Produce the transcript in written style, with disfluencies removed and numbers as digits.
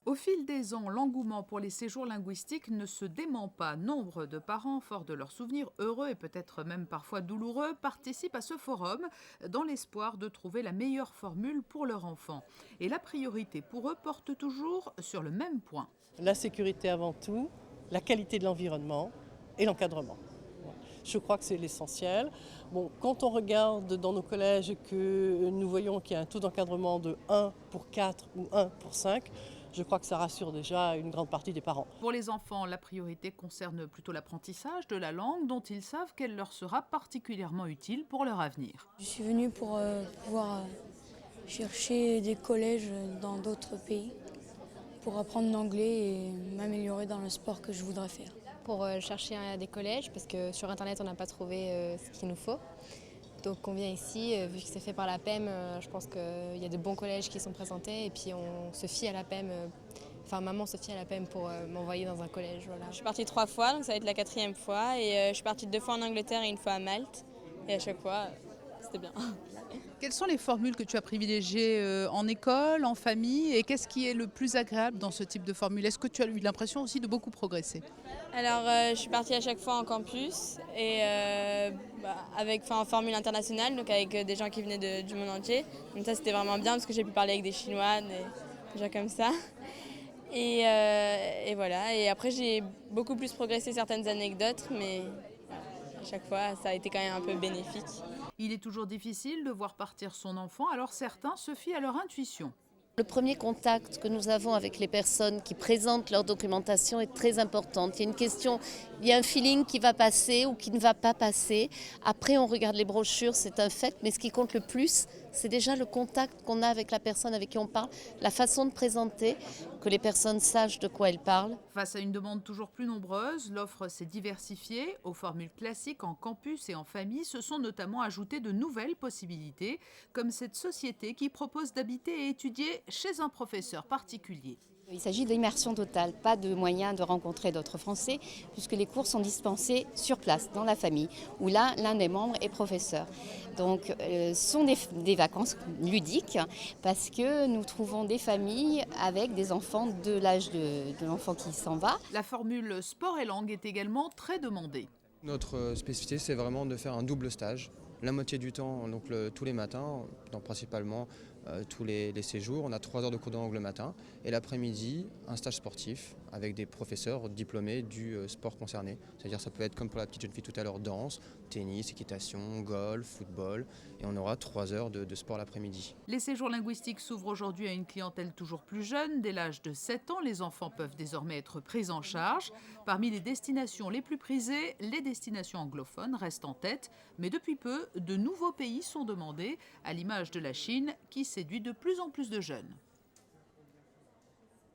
Au fil des ans, l'engouement pour les séjours linguistiques ne se dément pas. Nombre de parents, forts de leurs souvenirs heureux et peut-être même parfois douloureux, participent à ce forum dans l'espoir de trouver la meilleure formule pour leur enfant. Et la priorité pour eux porte toujours sur le même point. La sécurité avant tout, la qualité de l'environnement et l'encadrement. Je crois que c'est l'essentiel. Bon, quand on regarde dans nos collèges et que nous voyons qu'il y a un taux d'encadrement de 1 pour 4 ou 1 pour 5, je crois que ça rassure déjà une grande partie des parents. Pour les enfants, la priorité concerne plutôt l'apprentissage de la langue dont ils savent qu'elle leur sera particulièrement utile pour leur avenir. Je suis venue pour pouvoir chercher des collèges dans d'autres pays pour apprendre l'anglais et m'améliorer dans le sport que je voudrais faire. Pour chercher des collèges, parce que sur Internet, on n'a pas trouvé ce qu'il nous faut. Donc on vient ici, vu que c'est fait par la PEM, je pense qu'il y a de bons collèges qui sont présentés et puis on se fie à la PEM. Enfin, maman se fie à la PEM pour m'envoyer dans un collège. Voilà. Je suis partie 3 fois, donc ça va être la 4e fois. Et je suis partie 2 fois en Angleterre et 1 fois à Malte. Et à chaque fois, c'était bien. Quelles sont les formules que tu as privilégiées en école, en famille, et qu'est-ce qui est le plus agréable dans ce type de formule? Est-ce que tu as eu l'impression aussi de beaucoup progresser? Alors, je suis partie à chaque fois en campus et en formule internationale, donc avec des gens qui venaient du monde entier. Donc ça, c'était vraiment bien parce que j'ai pu parler avec des Chinois, des gens comme ça. Et voilà. Et après, j'ai beaucoup plus progressé certaines anecdotes, mais à chaque fois, ça a été quand même un peu bénéfique. Il est toujours difficile de voir partir son enfant, alors certains se fient à leur intuition. Le premier contact que nous avons avec les personnes qui présentent leur documentation est très important. Il y a une question, il y a un feeling qui va passer ou qui ne va pas passer. Après, on regarde les brochures, c'est un fait, mais ce qui compte le plus, c'est déjà le contact qu'on a avec la personne avec qui on parle, la façon de présenter, que les personnes sachent de quoi elles parlent. Face à une demande toujours plus nombreuse, l'offre s'est diversifiée. Aux formules classiques en campus et en famille se sont notamment ajoutées de nouvelles possibilités, comme cette société qui propose d'habiter et étudier chez un professeur particulier. Il s'agit d'immersion totale, pas de moyen de rencontrer d'autres Français, puisque les cours sont dispensés sur place, dans la famille, où là, l'un des membres est professeur. Donc, ce sont des vacances ludiques, parce que nous trouvons des familles avec des enfants de l'âge de l'enfant qui s'en va. La formule sport et langue est également très demandée. Notre spécificité, c'est vraiment de faire un double stage. La moitié du temps, donc tous les matins, principalement tous les séjours, on a 3 heures de cours de langue le matin et l'après-midi, un stage sportif avec des professeurs diplômés du sport concerné. C'est-à-dire ça peut être comme pour la petite jeune fille tout à l'heure, danse, tennis, équitation, golf, football et on aura 3 heures de sport l'après-midi. Les séjours linguistiques s'ouvrent aujourd'hui à une clientèle toujours plus jeune. Dès l'âge de 7 ans, les enfants peuvent désormais être pris en charge. Parmi les destinations les plus prisées, les destinations anglophones restent en tête, mais depuis peu, de nouveaux pays sont demandés, à l'image de la Chine, qui séduit de plus en plus de jeunes.